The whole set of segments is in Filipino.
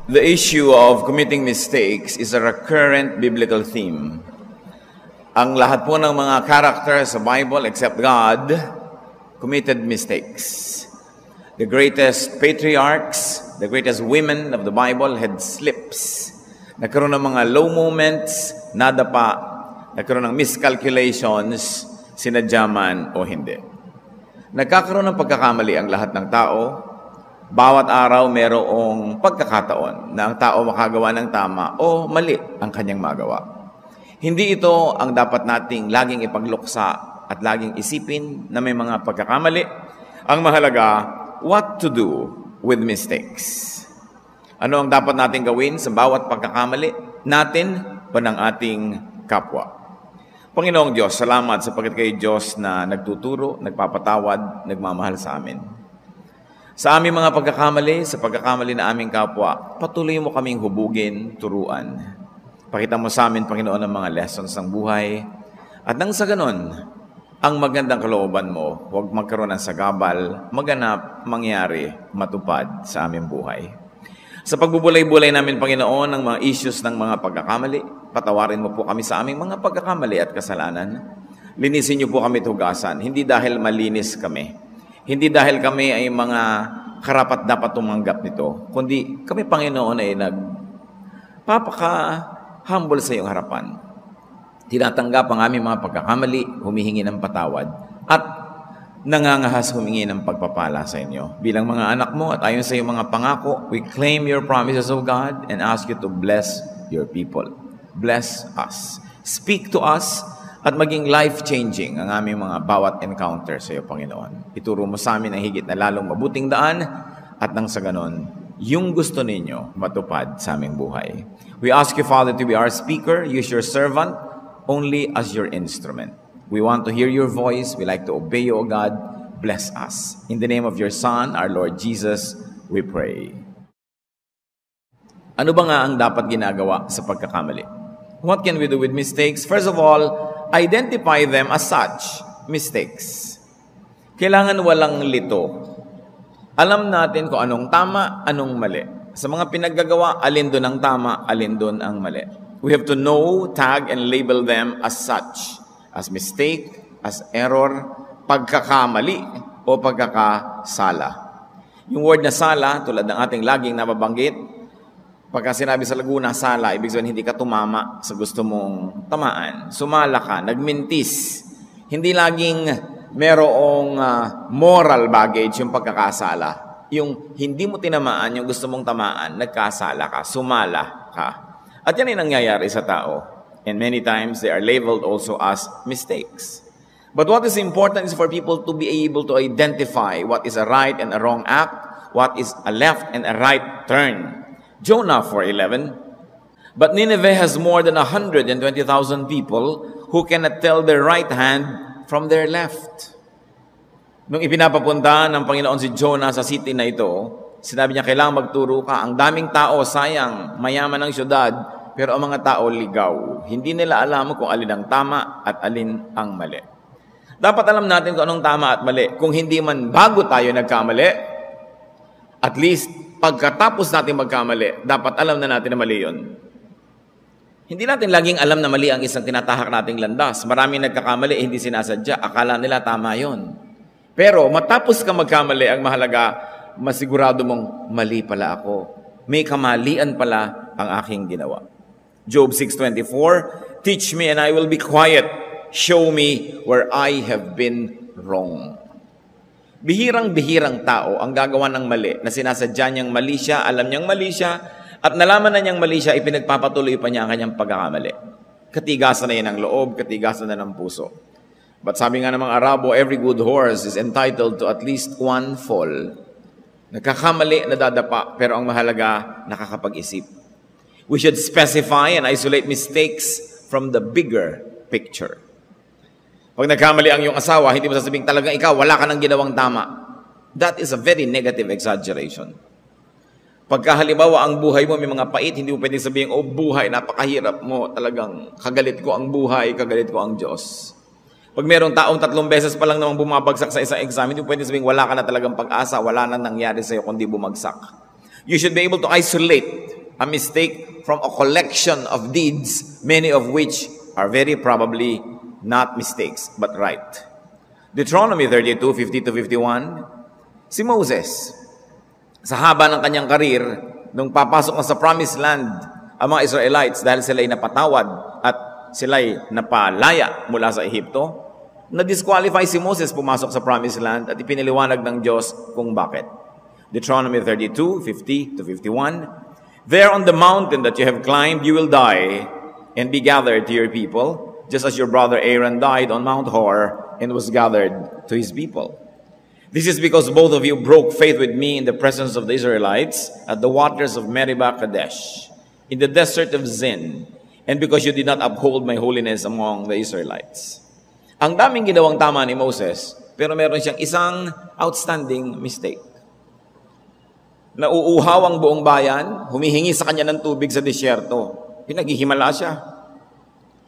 The issue of committing mistakes is a recurrent biblical theme. Ang lahat po ng mga characters sa Bible except God committed mistakes. The greatest patriarchs, the greatest women of the Bible had slips. Nagkaroon ng mga low moments, nadapa, nagkaroon ng miscalculations, sinadya man o hindi. Nagkakaroon ng pagkakamali ang lahat ng tao. Bawat araw mayroong pagkakataon na ang tao makagawa ng tama o mali ang kanyang magawa. Hindi ito ang dapat nating laging ipagluksa at laging isipin na may mga pagkakamali. Ang mahalaga, what to do with mistakes. Ano ang dapat nating gawin sa bawat pagkakamali natin o ng ating kapwa? Panginoong Diyos, salamat sapagkat kayo Diyos na nagtuturo, nagpapatawad, nagmamahal sa amin. Sa aming mga pagkakamali, sa pagkakamali na aming kapwa, patuloy mo kaming hubugin, turuan. Pakita mo sa amin, Panginoon, ang mga lessons ng buhay. At nang sa ganon, ang magandang kalooban mo, huwag magkaroon ng sagabal, maganap, mangyari, matupad sa aming buhay. Sa pagbubulay-bulay namin, Panginoon, ng mga issues ng mga pagkakamali, patawarin mo po kami sa aming mga pagkakamali at kasalanan. Linisin niyo po kami tugasan, hindi dahil malinis kami. Hindi dahil kami ay mga karapat-dapat tumanggap nito, kundi kami, Panginoon, ay nagpapaka-humble sa iyong harapan. Tinatanggap ang aming mga pagkakamali, humihingi ng patawad, at nangangahas humingi ng pagpapala sa inyo. Bilang mga anak mo at ayon sa iyong mga pangako, we claim your promises, O God, and ask you to bless your people. Bless us. Speak to us, at maging life-changing ang aming mga bawat encounter sa iyo, Panginoon. Ituro mo sa amin ang higit na lalong mabuting daan at nang sa ganon, yung gusto ninyo matupad sa aming buhay. We ask you, Father, to be our speaker. Use your servant only as your instrument. We want to hear your voice. We like to obey you, O God. Bless us. In the name of your Son, our Lord Jesus, we pray. Ano ba nga ang dapat ginagawa sa pagkakamali? What can we do with mistakes? First of all, identify them as such, mistakes. Kailangan walang lito. Alam natin kung anong tama, anong mali. Sa mga pinaggagawa, alin doon ang tama, alin doon ang mali. We have to know, tag, and label them as such. As mistake, as error, pagkakamali, o pagkakasala. Yung word na sala, tulad ng ating laging nababanggit, pagka sinabi sa Laguna, sala, ibig sabihin hindi ka tumama sa gusto mong tamaan. Sumala ka, nagmintis. Hindi laging merong moral baggage yung pagkakasala. Yung hindi mo tinamaan, yung gusto mong tamaan, nagkasala ka, sumala ka. At yan ay nangyayari sa tao. And many times, they are labeled also as mistakes. But what is important is for people to be able to identify what is a right and a wrong act, what is a left and a right turn. Jonah 4:11, but Nineveh has more than 120,000 people who cannot tell their right hand from their left. Nung ipinapapunta ng Panginoon si Jonah sa city na ito, sinabi niya, kailangan magturo ka. Ang daming tao, sayang, mayaman ang syudad, pero ang mga tao ligaw. Hindi nila alam kung alin ang tama at alin ang mali. Dapat alam natin kung anong tama at mali. Kung hindi man bago tayo nagkamali, at least pagkatapos natin magkamali, dapat alam na natin na mali yun. Hindi natin laging alam na mali ang isang tinatahak nating landas. Maraming nagkakamali, hindi sinasadya. Akala nila tama yun. Pero matapos ka magkamali, ang mahalaga, masigurado mong mali pala ako. May kamalian pala ang aking ginawa. Job 6:24, teach me and I will be quiet. Show me where I have been wrong. Bihirang-bihirang tao ang gagawa ng mali na sinasadya niyang mali siya, alam niyang mali siya, at nalaman na niyang mali siya, ipinagpapatuloy pa niya ang kanyang pagkakamali. Katigasan na yan ng loob, katigasan na ng puso. But sabi nga ng mga Arabo, every good horse is entitled to at least one fall. Nagkakamali, nadadapa, pero ang mahalaga, nakakapag-isip. We should specify and isolate mistakes from the bigger picture. Pag nagkamali ang iyong asawa, hindi mo sasabing talagang ikaw, wala ka nang ginawang tama. That is a very negative exaggeration. Pagka halimbawa ang buhay mo may mga pait, hindi mo pwedeng sabihin, oh buhay, napakahirap mo, talagang kagalit ko ang buhay, kagalit ko ang Diyos. Pag mayroong taong 3 beses pa lang namang bumabagsak sa isang exam, hindi mo pwedeng sabihin, wala ka na talagang pag-asa, wala na nangyari sa'yo kundi bumagsak. You should be able to isolate A mistake from a collection of deeds, many of which are very probably not mistakes, but right. Deuteronomy 32, 50-51, si Moses, sa haba ng kanyang karir, nung papasok na sa promised land, ang mga Israelites, dahil sila'y napatawad at sila'y napalaya mula sa Ehipto, na-disqualify si Moses pumasok sa promised land at ipiniliwanag ng Diyos kung bakit. Deuteronomy 32, 50-51, there on the mountain that you have climbed, you will die and be gathered to your people, just as your brother Aaron died on Mount Hor and was gathered to his people. This is because both of you broke faith with me in the presence of the Israelites at the waters of Meribah Kadesh, in the desert of Zin, and because you did not uphold my holiness among the Israelites. Ang daming ginawang tama ni Moses, pero meron siyang isang outstanding mistake. Nauuhaw ang buong bayan, humihingi sa kanya ng tubig sa disyerto. Pinaghihimala siya.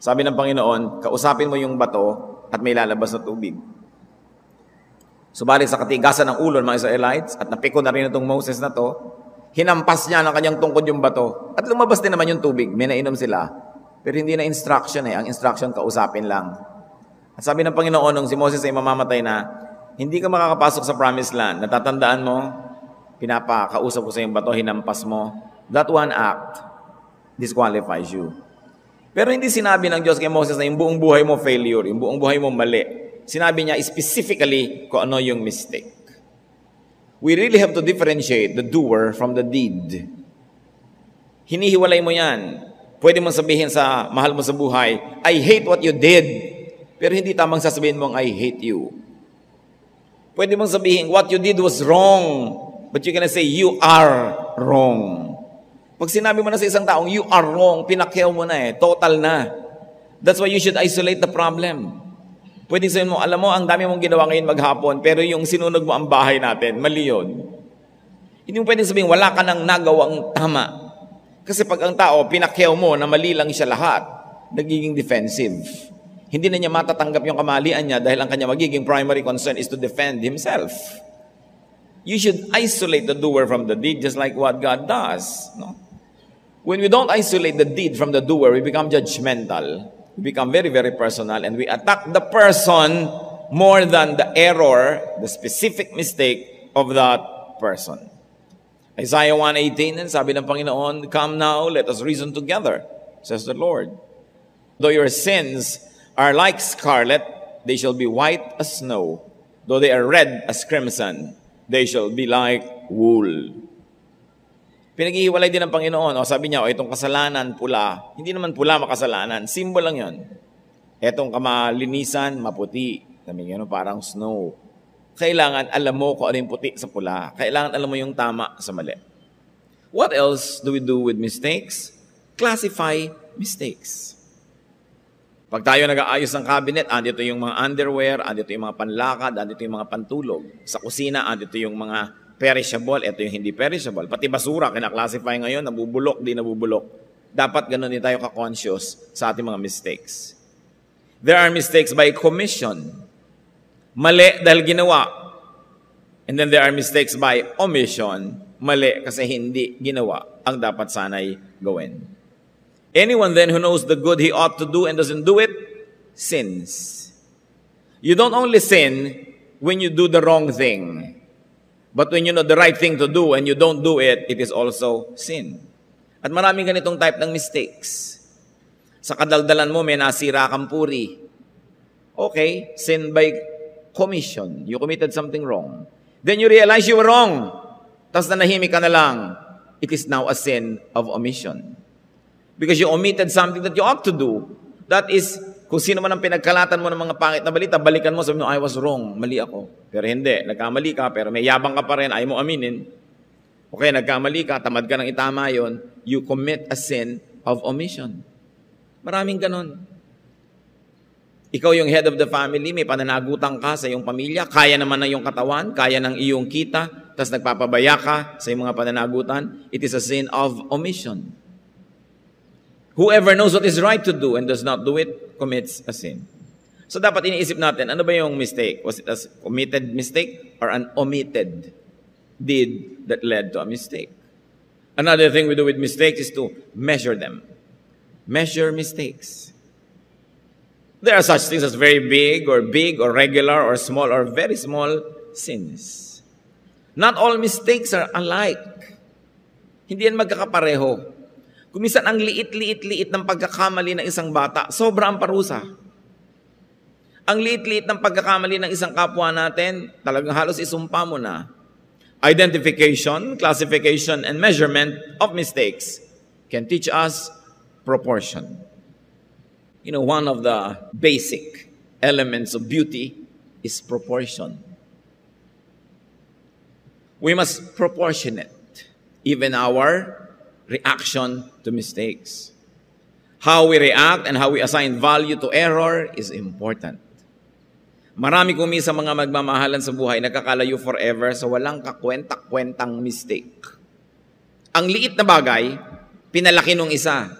Sabi ng Panginoon, kausapin mo yung bato at may lalabas na tubig. Subalit sa katigasan ng ulo ng mga Israelites at napiko na rin itong Moses na to, hinampas niya ng kanyang tungkod yung bato at lumabas din naman yung tubig. May nainom sila. Pero hindi na instruction Ang instruction, kausapin lang. At sabi ng Panginoon, nung si Moses ay mamamatay na, hindi ka makakapasok sa promised land. Natatandaan mo, pinapakausap ko sa yung bato, hinampas mo. That one act disqualifies you. Pero hindi sinabi ng Diyos kay Moses na yung buong buhay mo failure, yung buong buhay mo mali. Sinabi niya specifically kung ano yung mistake. We really have to differentiate the doer from the deed. Hinihiwalay mo yan. Pwede mong sabihin sa mahal mo sa buhay, I hate what you did. Pero hindi tamang sasabihin mong, I hate you. Pwede mong sabihin, what you did was wrong. But you're gonna say, you are wrong. Pag sinabi mo na sa isang taong, you are wrong, pinakyaw mo na total na. That's why you should isolate the problem. Pwede sabihin mo, alam mo, ang dami mong ginawa ngayon maghapon, pero yung sinunog mo ang bahay natin, mali yun. Hindi mo pwede sabihin, wala ka nang nagawang tama. Kasi pag ang tao, pinakyaw mo na mali lang siya lahat, nagiging defensive. Hindi na niya matatanggap yung kamalian niya dahil ang kanya magiging primary concern is to defend himself. You should isolate the doer from the deed just like what God does. No? When we don't isolate the deed from the doer, we become judgmental. We become very, very personal, and we attack the person more than the error, the specific mistake of that person. Isaiah 1:18, sabi ng Panginoon, come now, let us reason together, says the Lord. Though your sins are like scarlet, they shall be white as snow. Though they are red as crimson, they shall be like wool. Pinaghihiwalay din ng Panginoon. Sabi niya, itong kasalanan, pula. Hindi naman pula makasalanan. Symbol lang yon. Itong kamalinisan, maputi. Sabi niya, parang snow. Kailangan alam mo kung ano yung puti sa pula. Kailangan alam mo yung tama sa mali. What else do we do with mistakes? Classify mistakes. Pag tayo nag-aayos ng cabinet, andito yung mga underwear, andito yung mga panlakad, andito yung mga pantulog. Sa kusina, andito yung mga perishable, ito yung hindi perishable. Pati basura, kinaklasify ngayon, nabubulok, di nabubulok. Dapat ganun din tayo ka-conscious sa ating mga mistakes. There are mistakes by commission. Mali dahil ginawa. And then there are mistakes by omission. Mali kasi hindi ginawa ang dapat sanay gawin. Anyone then who knows the good he ought to do and doesn't do it, sins. You don't only sin when you do the wrong thing. But when you know the right thing to do and you don't do it, it is also sin. At maraming ganitong type ng mistakes. Sa kadaldalan mo, may nasira kang puri. Okay, sin by commission. You committed something wrong. Then you realize you were wrong. Tapos nanahimik ka na lang. It is now a sin of omission. Because you omitted something that you ought to do. That is, kung sino man ang pinagkalatan mo ng mga pangit na balita, balikan mo, sabi mo, I was wrong, mali ako. Pero hindi, nagkamali ka, pero may yabang ka pa rin, ayaw mo aminin. Okay, nagkamali ka, tamad ka ng itama yon, you commit a sin of omission. Maraming ganon. Ikaw yung head of the family, may pananagutan ka sa iyong pamilya, kaya naman na iyong katawan, kaya ng iyong kita, tapos nagpapabaya ka sa iyong mga pananagutan, it is a sin of omission. Whoever knows what is right to do and does not do it, commits a sin. So dapat iniisip natin, ano ba yung mistake? Was it a committed mistake or an omitted deed that led to a mistake? Another thing we do with mistakes is to measure them. Measure mistakes. There are such things as very big or regular or very small sins. Not all mistakes are alike. Hindi yan magkakapareho. Kung minsan ang liit ng pagkakamali ng isang bata, sobra ang parusa. Ang liit ng pagkakamali ng isang kapwa natin, talagang halos isumpa mo na. Identification, classification, and measurement of mistakes can teach us proportion. You know, one of the basic elements of beauty is proportion. We must proportionate even our reaction to mistakes. How we react and how we assign value to error is important. Marami kumi sa mga magmamahalan sa buhay nakakalayo forever sa walang kakwenta-kwentang mistake. Ang liit na bagay, pinalaki nung isa.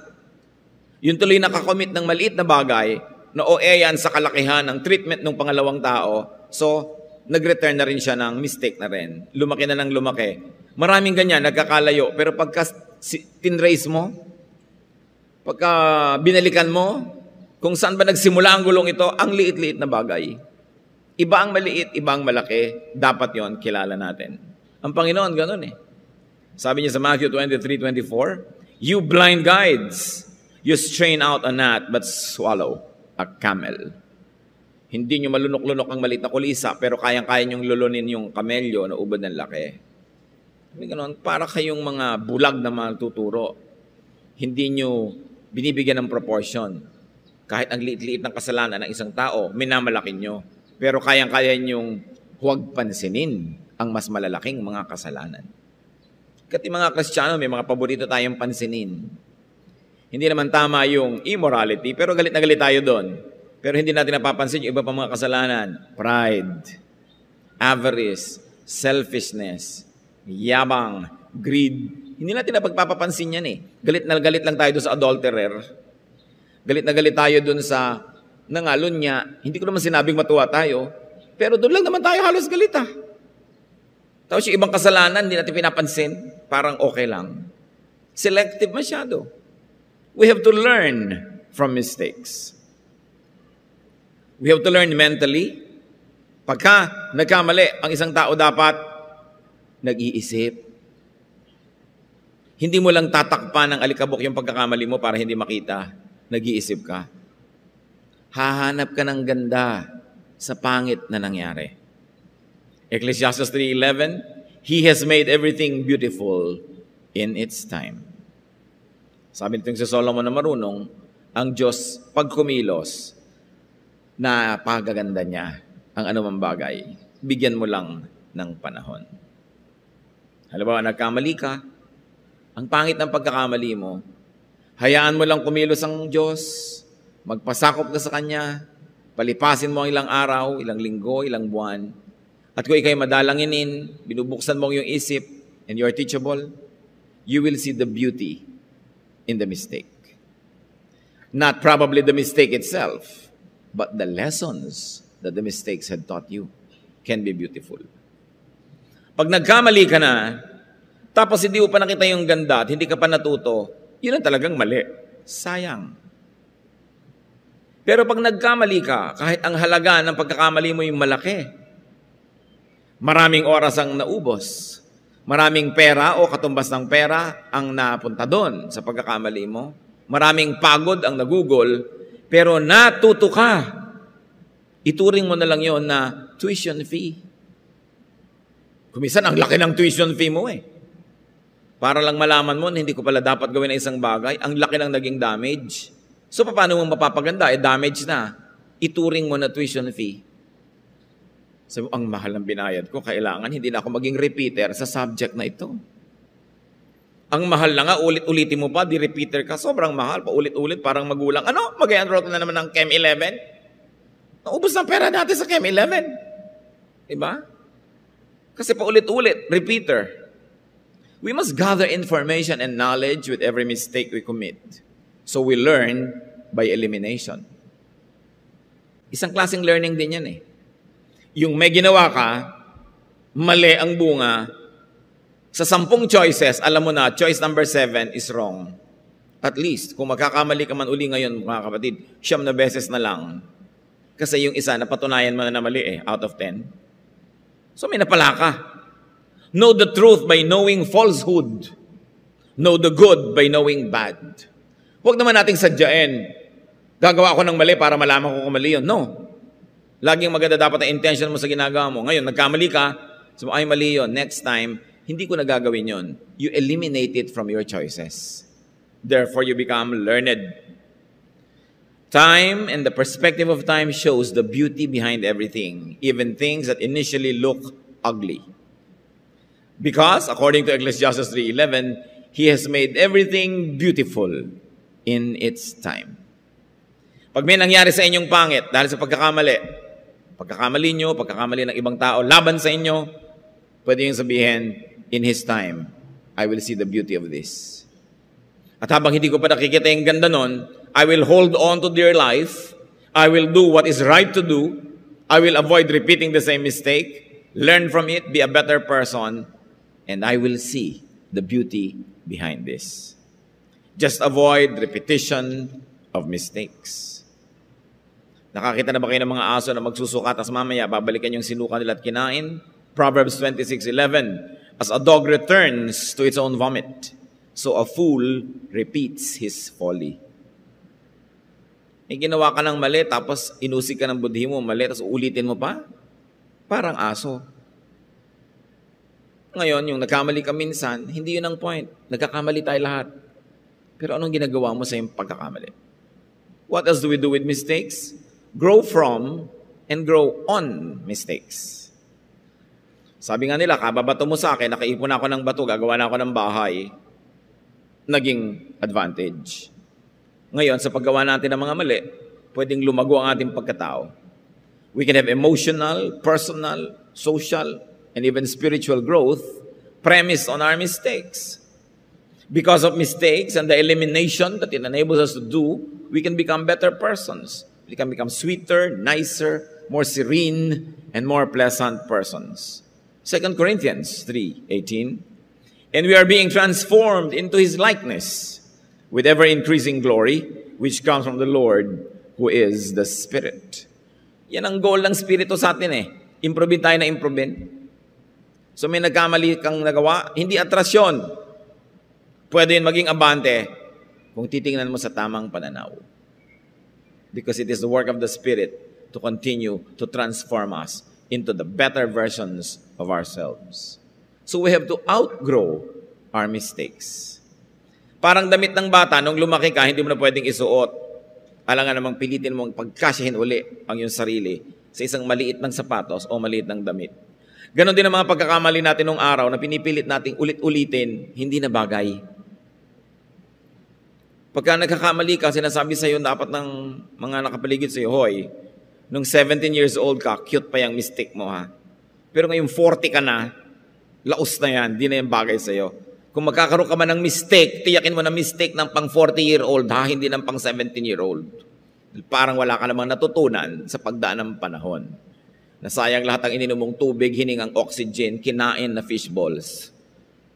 Yung tuloy nakakommit ng maliit na bagay na yan sa kalakihan ng treatment ng pangalawang tao, so nag-return na rin siya ng mistake na rin. Lumaki na ng lumaki. Maraming ganyan, nagkakalayo. Pero pagka tinrace mo, pagka binalikan mo, kung saan ba nagsimula ang gulong ito, ang liit-liit na bagay. Iba ang maliit, iba ang malaki. Dapat yon kilala natin. Ang Panginoon, ganun eh. Sabi niya sa Matthew 23:24, "You blind guides, you strain out a gnat but swallow a camel." Hindi nyo malunok-lunok ang maliit na kulisa, pero kayang-kaya nyong lulunin yung kamelyo na ubod ng laki. Ganun, para kayong mga bulag na matuturo. Hindi nyo binibigyan ng proportion. Kahit ang liit-liit ng kasalanan ng isang tao, minamalaki nyo. Pero kayang-kaya nyong huwag pansinin ang mas malalaking mga kasalanan. Kasi mga Kristiyano, may mga paborito tayong pansinin. Hindi naman tama yung immorality, pero galit na galit tayo doon. Pero hindi natin napapansin yung iba pang mga kasalanan. Pride, avarice, selfishness, yabang, greed. Hindi natin napagpapapansin yan eh. Galit na galit lang tayo doon sa adulterer. Galit na galit tayo doon sa nangalon niya. Hindi ko naman sinabing matuwa tayo. Pero doon lang naman tayo halos galit ah. Tapos yung ibang kasalanan, hindi natin pinapansin. Parang okay lang. Selective masyado. We have to learn from mistakes. We have to learn mentally. Pagka nagkamali, ang isang tao dapat nag-iisip. Hindi mo lang tatakpan ng alikabok yung pagkakamali mo para hindi makita. Nag-iisip ka. Hahanap ka ng ganda sa pangit na nangyari. Ecclesiastes 3:11, "He has made everything beautiful in its time." Sabi nitong si Solomon na marunong, ang Diyos pag kumilos, na pagaganda niya ang anumang bagay. Bigyan mo lang ng panahon. Halimbawa, nagkamali ka, ang pangit ng pagkakamali mo, hayaan mo lang kumilos ang Diyos, magpasakop ka sa Kanya, palipasin mo ang ilang araw, ilang linggo, ilang buwan, at kung ikaw'y madalanginin, binubuksan mo yung isip, and you're teachable, you will see the beauty in the mistake. Not probably the mistake itself, but the lessons that the mistakes had taught you can be beautiful. Pag nagkamali ka na, tapos hindi mo pa nakita yung ganda at hindi ka pa natuto, yun ang talagang mali. Sayang. Pero pag nagkamali ka, kahit ang halaga ng pagkakamali mo yung malaki, maraming oras ang naubos, maraming pera o katumbas ng pera ang napunta doon sa pagkakamali mo, maraming pagod ang nagugol, pero natuto ka. Ituring mo na lang yon na tuition fee. Kumisan, ang laki ng tuition fee mo eh. Para lang malaman mo na hindi ko pala dapat gawin na isang bagay, ang laki ng naging damage. So, paano mo mapapaganda? Damage na. Ituring mo na tuition fee. Sabi mo, ang mahal ng binayad ko, kailangan hindi na ako maging repeater sa subject na ito. Ang mahal na nga, ulit-ulitin mo pa, di-repeater ka, sobrang mahal, paulit-ulit, parang magulang. Ano? Mag-enroll ka na naman ng Chem 11? Naubos ng pera natin sa Chem 11. Diba? Kasi paulit-ulit, repeater. We must gather information and knowledge with every mistake we commit. So we learn by elimination. Isang klaseng learning din yan eh. Yung may ginawa ka, mali ang bunga, Sa 10 choices, alam mo na, choice number 7 is wrong. At least, kung magkakamali ka man uli ngayon, mga kapatid, 9 na beses na lang. Kasi yung isa, napatunayan mo na mali out of 10. So may napala ka. Know the truth by knowing falsehood. Know the good by knowing bad. Huwag naman nating sadyain. Gagawa ako ng mali para malaman ko kung mali yun. No. Laging maganda dapat ang intention mo sa ginagawa mo. Ngayon, nagkamali ka, so ay mali yun. Next time, hindi ko na gagawin yun. You eliminate it from your choices. Therefore, you become learned. Time and the perspective of time shows the beauty behind everything, even things that initially look ugly. Because, according to Ecclesiastes 3:11, He has made everything beautiful in its time. Pag may nangyari sa inyong pangit dahil sa pagkakamali nyo, pagkakamali ng ibang tao, laban sa inyo, pwede yung sabihin, in His time, I will see the beauty of this. At habang hindi ko pa nakikita yung ganda nun, I will hold on to dear life. I will do what is right to do. I will avoid repeating the same mistake. Learn from it, be a better person, and I will see the beauty behind this. Just avoid repetition of mistakes. Nakakita na ba kayo ng mga aso na magsusuka tas mamaya babalikan yung sinuka nila at kinain? Proverbs 26:11, as a dog returns to its own vomit, so a fool repeats his folly. May ginawa ka ng mali, tapos inusig ka ng budhi mo, mali, tapos ulitin mo pa? Parang aso. Ngayon, yung nagkamali ka minsan, hindi yun ang point. Nagkakamali tayo lahat. Pero anong ginagawa mo sa iyong pagkakamali? What else do we do with mistakes? Grow from and grow on mistakes. Sabi nga nila, kababato mo sa akin, nakaipon ako ng bato, gagawa na ako ng bahay. Naging advantage. Ngayon, sa paggawa natin ng mga mali, pwedeng lumago ang ating pagkatao. We can have emotional, personal, social, and even spiritual growth premised on our mistakes. Because of mistakes and the elimination that it enables us to do, we can become better persons. We can become sweeter, nicer, more serene, and more pleasant persons. 2 Corinthians 3:18, and we are being transformed into His likeness with ever-increasing glory, which comes from the Lord, who is the Spirit. Yan ang goal ng Spirito sa atin Improve tayo na improve. So may nagkamali kang nagawa, hindi atrasyon. Pwede yun maging abante kung titingnan mo sa tamang pananaw. Because it is the work of the Spirit to continue to transform us into the better versions of ourselves. So we have to outgrow our mistakes. Parang damit ng bata, nung lumaki ka, hindi mo na pwedeng isuot. Alangan namang pilitin mong pagkasyahin uli ang iyong sarili sa isang maliit ng sapatos o maliit ng damit. Ganon din ang mga pagkakamali natin nung araw na pinipilit nating ulit-ulitin, hindi na bagay. Pagka nagkakamali ka, sinasabi sa'yo dapat ng mga nakapaligid sa'yo, hoy, nung 17 years old ka, cute pa yung mistake mo Pero ngayon 40 ka na, laos na yan, di na yung bagay sa'yo. Kung magkakaroon ka man ng mistake, tiyakin mo na mistake ng pang 40-year-old hindi ng pang 17-year-old. Parang wala ka namang natutunan sa pagdaan ng panahon. Nasayang lahat ang ininom mong tubig, hiningang oxygen, kinain na fish balls.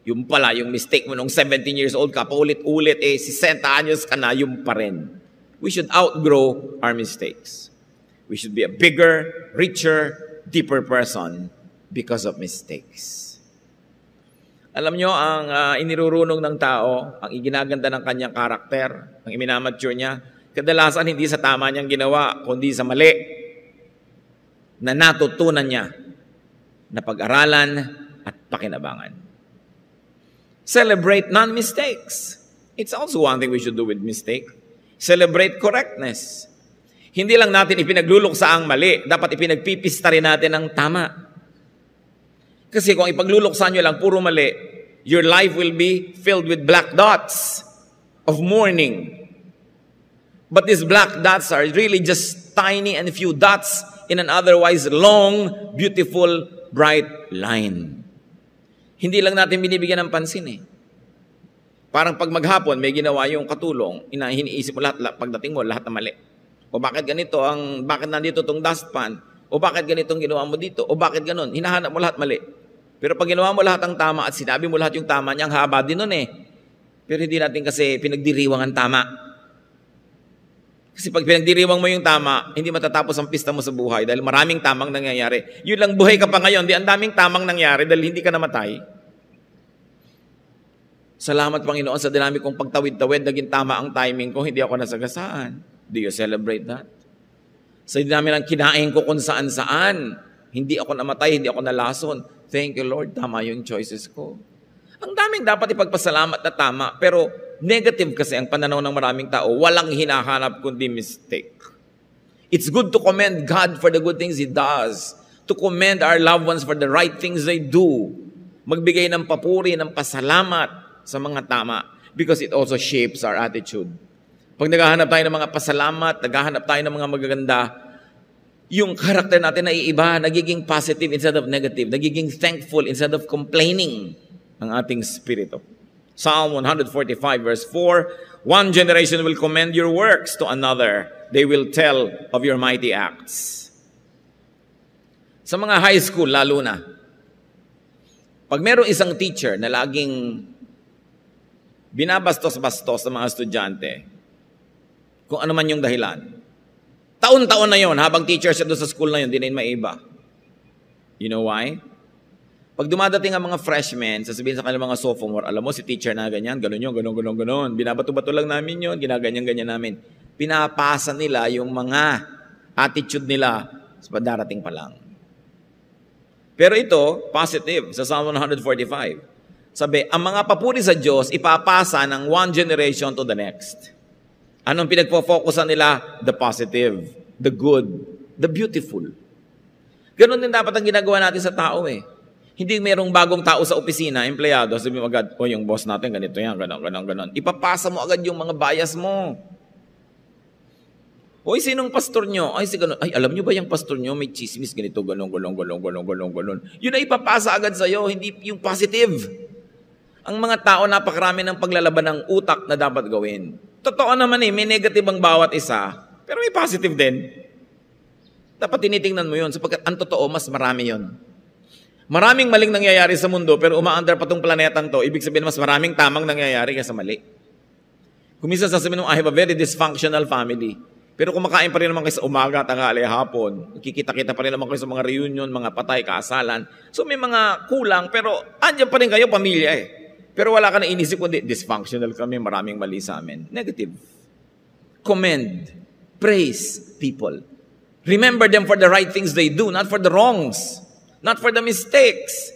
Yung pala, yung mistake mo nung 17 years old ka, paulit-ulit, 60 anyos ka na, yung pa rin. We should outgrow our mistakes. We should be a bigger, richer, deeper person because of mistakes. Alam nyo, ang inirurunong ng tao, ang iginaganda ng kanyang karakter, ang iminamature niya, kadalasan hindi sa tama niyang ginawa, kundi sa mali na natutunan niya na pag-aralan at pakinabangan. Celebrate non-mistakes. It's also one thing we should do with mistake. Celebrate correctness. Hindi lang natin ipinagluluksa ang mali, dapat ipinagpipista rin natin ang tama. Kasi kung ipagluluksa nyo lang puro mali, your life will be filled with black dots of mourning. But these black dots are really just tiny and few dots in an otherwise long, beautiful, bright line. Hindi lang natin binibigyan ng pansin Parang pag maghapon, may ginawa yung katulong, hiniisip mo lahat, pagdating mo, lahat na mali. O bakit ganito, bakit nandito tong dustpan? O bakit ganitong ginawa mo dito? O bakit ganon? Hinahanap mo lahat mali. Pero pag ginawa mo lahat ng tama at sinabi mo lahat yung tama niya, ang haba din nun eh. Pero hindi natin kasi pinagdiriwang ang tama. Kasi pag pinagdiriwang mo yung tama, hindi matatapos ang pista mo sa buhay dahil maraming tamang nangyayari. Yun lang, buhay ka pa ngayon, di ang daming tamang nangyari dahil hindi ka namatay. Salamat Panginoon sa dinami kong pagtawid-tawid, naging tama ang timing ko, hindi ako nasagasaan. Do you celebrate that? Sa dinami ng kinain ko kung saan-saan, hindi ako namatay, hindi ako nalason. Thank you Lord, tama yung choices ko. Ang daming dapat ipagpasalamat na tama, pero negative kasi ang pananaw ng maraming tao, walang hinahanap kundi mistake. It's good to commend God for the good things He does, to commend our loved ones for the right things they do, magbigay ng papuri, ng pasalamat sa mga tama, because it also shapes our attitude. Pag naghahanap tayo ng mga pasalamat, naghahanap tayo ng mga magaganda, yung karakter natin na iiba, nagiging positive instead of negative, nagiging thankful instead of complaining ang ating spirito. Psalm 145 verse 4, one generation will commend your works to another. They will tell of your mighty acts. Sa mga high school, lalo na, pag merong isang teacher na laging binabastos-bastos ng mga estudyante, kung ano man yung dahilan, taon-taon na yon habang teacher siya doon sa school na yun, di na yun maiba. You know why? Pag dumadating ang mga freshmen, sasabihin sa kanilang mga sophomore, alam mo si teacher na ganyan, ganun yun, ganun. Binabato-bato lang namin yun, ginaganyan-ganyan namin. Pinapasa nila yung mga attitude nila sa darating pa lang. Pero ito, positive, sa Psalm 145. Sabi, ang mga papuri sa Diyos, ipapasa ng one generation to the next. Anong pinagpo-focusan nila? The positive, the good, the beautiful. Ganun din dapat ang ginagawa natin sa tao eh. Hindi merong bagong tao sa opisina, empleyado, sabi mo agad, yung boss natin, ganito yan, ganon. Ipapasa mo agad yung mga bias mo. Sinong pastor nyo? Si ganon. Alam nyo ba yung pastor nyo, may chismis, ganito, ganon. Yun ay ipapasa agad sa'yo, hindi yung positive. Ang mga tao, napakarami ng paglalaban ng utak na dapat gawin. Totoo naman may negative ang bawat isa, pero may positive din. Dapat tinitingnan mo yun, sapagkat ang totoo, mas marami yun. Maraming maling nangyayari sa mundo, pero umaandar pa tong planetang to, ibig sabihin mas maraming tamang nangyayari kaysa mali. Kung minsan sasabihin mo, I have a very dysfunctional family, pero kumakain pa rin naman kayo sa umaga, tanghali, hapon, kikita-kita pa rin naman kayo sa mga reunion, mga patay, kaasalan. So may mga kulang, pero andyan pa rin kayo, pamilya eh. Pero wala ka na inisip, kundi dysfunctional kami, maraming mali sa amin. Negative. Commend, praise people. Remember them for the right things they do, not for the wrongs. Not for the mistakes.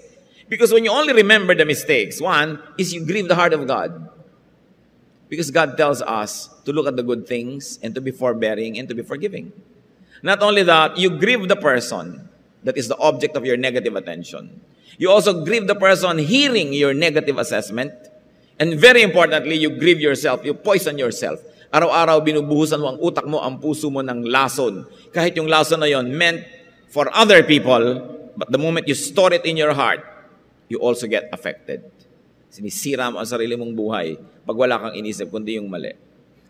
Because when you only remember the mistakes, one is you grieve the heart of God. Because God tells us to look at the good things and to be forbearing and to be forgiving. Not only that, you grieve the person that is the object of your negative attention. You also grieve the person hearing your negative assessment. And very importantly, you grieve yourself. You poison yourself. Araw-araw binubuhusan mo ang utak mo, ang puso mo ng lason. Kahit yung lason na yon meant for other people, but the moment you store it in your heart, you also get affected. Sinisira mo ang sarili mong buhay pag wala kang inisip kundi yung mali.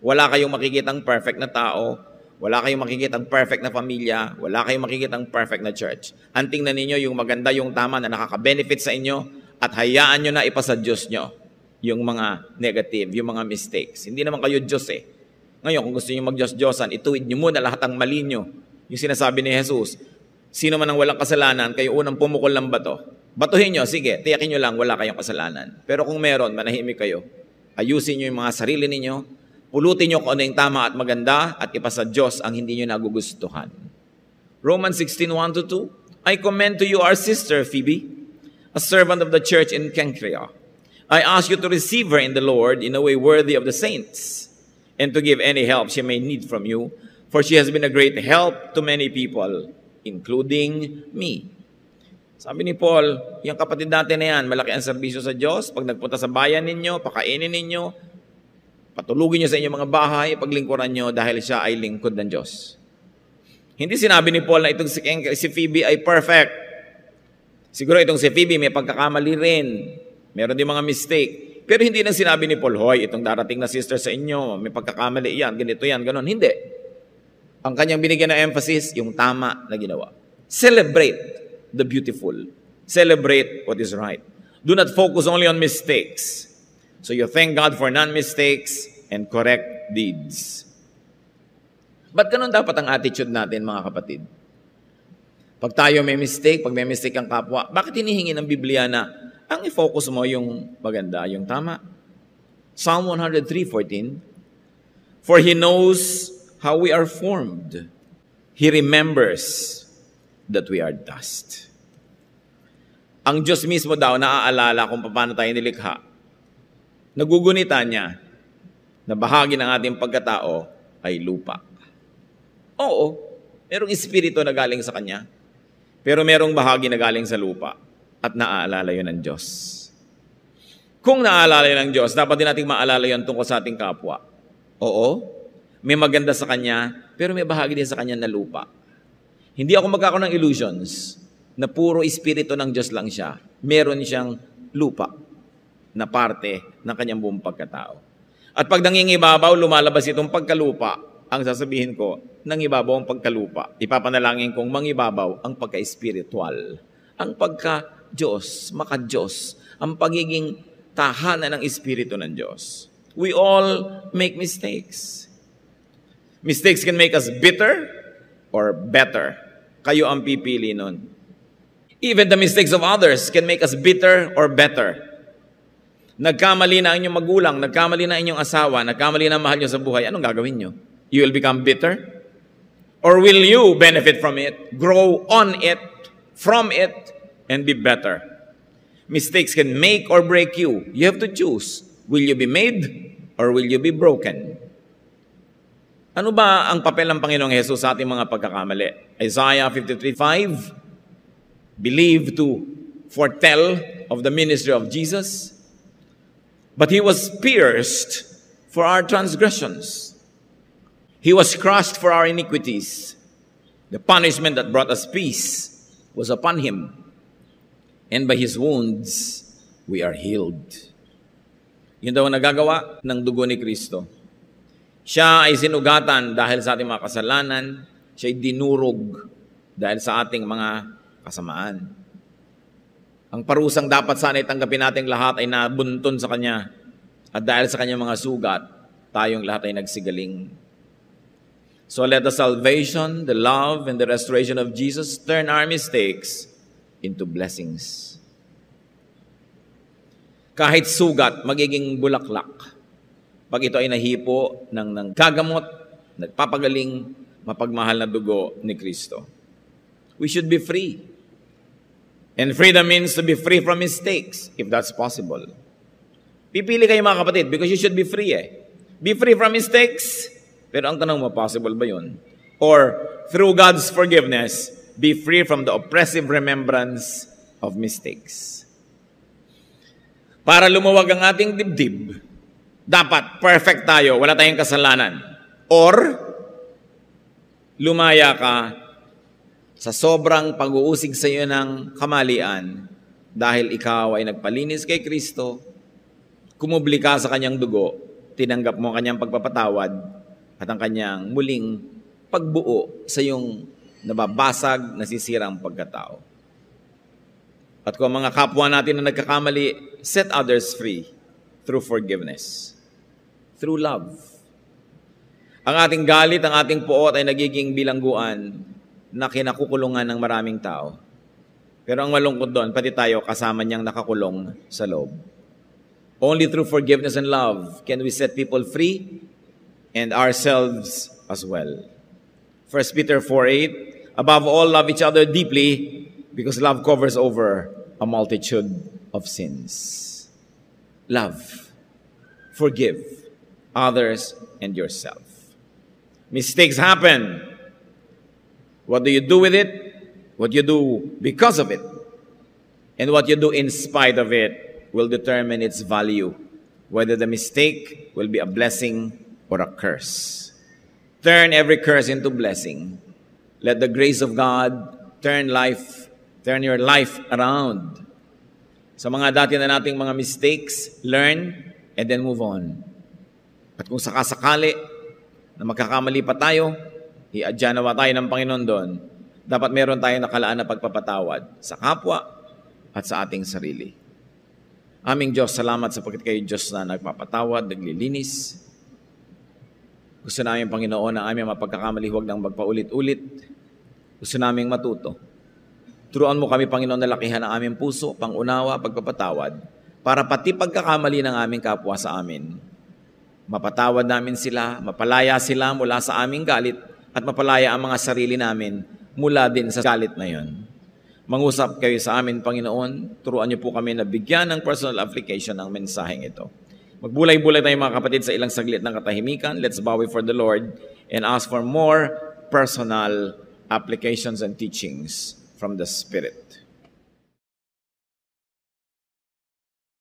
Wala kayong makikitang perfect na tao, wala kayong makikitang perfect na pamilya, wala kayong makikitang perfect na church. Ang tingnan ninyo yung maganda, yung tama na nakaka-benefit sa inyo at hayaan nyo na ipasa Diyos nyo yung mga negative, yung mga mistakes. Hindi naman kayo Diyos eh. Ngayon, kung gusto nyo mag-Diyos-Diyosan, ituwid nyo muna lahat ng mali nyo. Yung sinasabi ni Jesus, sino man ang walang kasalanan, kayo unang pumukol ng bato. Batuhin nyo, sige, tiyakin nyo lang, wala kayong kasalanan. Pero kung meron, manahimik kayo. Ayusin nyo yung mga sarili ninyo, pulutin nyo kung ano yung tama at maganda, at ipasa Diyos ang hindi nyo nagugustuhan. Romans 16:1-2, I commend to you our sister Phoebe, a servant of the church in Cenchrea. I ask you to receive her in the Lord in a way worthy of the saints, and to give any help she may need from you, for she has been a great help to many people, including me. Sabi ni Paul, yung kapatid natin na yan, malaki ang serbisyo sa Diyos. Pag nagpunta sa bayan ninyo, pakainin ninyo, patulugin nyo sa inyong mga bahay, paglingkuran nyo dahil siya ay lingkod ng Diyos. Hindi sinabi ni Paul na itong si Phoebe ay perfect. Siguro itong si Phoebe may pagkakamali rin. Meron din mga mistake. Pero hindi nang sinabi ni Paul, hoy, itong darating na sister sa inyo, may pagkakamali yan, ganito yan, ganon. Hindi. Ang kanyang binigyan na emphasis, yung tama na ginawa. Celebrate the beautiful. Celebrate what is right. Do not focus only on mistakes. So you thank God for non-mistakes and correct deeds. Ba't ganun dapat ang attitude natin, mga kapatid? Pag tayo may mistake, pag may mistake ang kapwa, bakit hinihingi ng Biblia na ang i-focus mo yung maganda, yung tama? Psalm 103:14, for He knows how we are formed. He remembers that we are dust. Ang Diyos mismo daw naaalala kung paano tayo nilikha. Nagugunita niya na bahagi ng ating pagkatao ay lupa. Oo, merong espiritu na galing sa Kanya, pero merong bahagi na galing sa lupa at naaalala yun ng Diyos. Kung naaalala yun ng Diyos, dapat din natin maalala yun tungkol sa ating kapwa. Oo, may maganda sa Kanya, pero may bahagi din sa Kanya na lupa. Hindi ako magkakaroon ng illusions na puro espiritu ng Diyos lang siya. Meron siyang lupa na parte ng Kanyang buong pagkatao. At pag nangingibabaw, lumalabas itong pagkalupa, ang sasabihin ko, nangibabaw ang pagkalupa. Ipapanalangin kong mangibabaw ang pagka-espiritual. Ang pagka-Diyos, maka-Diyos, ang pagiging tahanan ng Espiritu ng Diyos. We all make mistakes. Mistakes can make us bitter or better. Kayo ang pipili nun. Even the mistakes of others can make us bitter or better. Nagkamali na inyong magulang, nagkamali na inyong asawa, nagkamali na mahal nyo sa buhay, anong gagawin nyo? You will become bitter? Or will you benefit from it, grow on it, from it, and be better? Mistakes can make or break you. You have to choose. Will you be made or will you be broken? Ano ba ang papel ng Panginoong Hesus sa ating mga pagkakamali? Isaiah 53:5, believe to foretell of the ministry of Jesus, but He was pierced for our transgressions. He was crushed for our iniquities. The punishment that brought us peace was upon Him, and by His wounds we are healed. Yun daw ang nagagawa ng dugo ni Kristo. Siya ay sinugatan dahil sa ating mga kasalanan. Siya ay dinurog dahil sa ating mga kasamaan. Ang parusang dapat sana itanggapin nating lahat ay nabunton sa Kanya. At dahil sa Kanyang mga sugat, tayong lahat ay nagsigaling. So let the salvation, the love, and the restoration of Jesus turn our mistakes into blessings. Kahit sugat, magiging bulaklak. Pag ito ay nahipo ng gagamot, nagpapagaling, mapagmahal na dugo ni Kristo. We should be free. And freedom means to be free from mistakes, if that's possible. Pipili kayo mga kapatid, because you should be free Be free from mistakes. Pero ang tanong mo, possible ba yun? Or, through God's forgiveness, be free from the oppressive remembrance of mistakes. Para lumuwag ang ating dibdib, dapat perfect tayo, wala tayong kasalanan. Or, lumaya ka sa sobrang pag-uusig sa iyo ng kamalian dahil ikaw ay nagpalinis kay Kristo, kumubli ka sa Kanyang dugo, tinanggap mo ang Kanyang pagpapatawad, at ang Kanyang muling pagbuo sa iyong nababasag, nasisirang pagkatao. At kung mga kapwa natin na nagkakamali, set others free through forgiveness, through love. Ang ating galit, ang ating puot ay nagiging bilangguan na kinakukulungan ng maraming tao. Pero ang malungkot doon, pati tayo kasama niyang nakakulong sa loob. Only through forgiveness and love can we set people free and ourselves as well. 1 Peter 4:8, above all, love each other deeply because love covers over a multitude of sins. Love. Forgive others and yourself. Mistakes happen. What do you do with it? What you do because of it? And what you do in spite of it will determine its value, whether the mistake will be a blessing or a curse. Turn every curse into blessing. Let the grace of God turn your life around. Sa mga dati na nating mga mistakes, learn and then move on. At kung sakasakali na magkakamali pa tayo, i-adya nawa tayo ng Panginoon doon. Dapat meron tayong nakalaan na pagpapatawad sa kapwa at sa ating sarili. Aming Diyos, salamat sapagkat kayo Diyos na nagpapatawad, naglilinis. Gusto namin, Panginoon, na aming mapagkakamali, huwag nang magpaulit-ulit. Gusto namin matuto. Turuan mo kami, Panginoon, na lakihan ang aming puso, pangunawa, pagpapatawad, para pati pagkakamali ng aming kapwa sa amin, mapatawad namin sila, mapalaya sila mula sa aming galit, at mapalaya ang mga sarili namin mula din sa galit na yon. Mangusap kayo sa amin, Panginoon. Turuan niyo po kami na bigyan ng personal application ng mensaheng ito. Magbulay-bulay tayo mga kapatid sa ilang saglit ng katahimikan. Let's bow before the Lord and ask for more personal applications and teachings from the Spirit.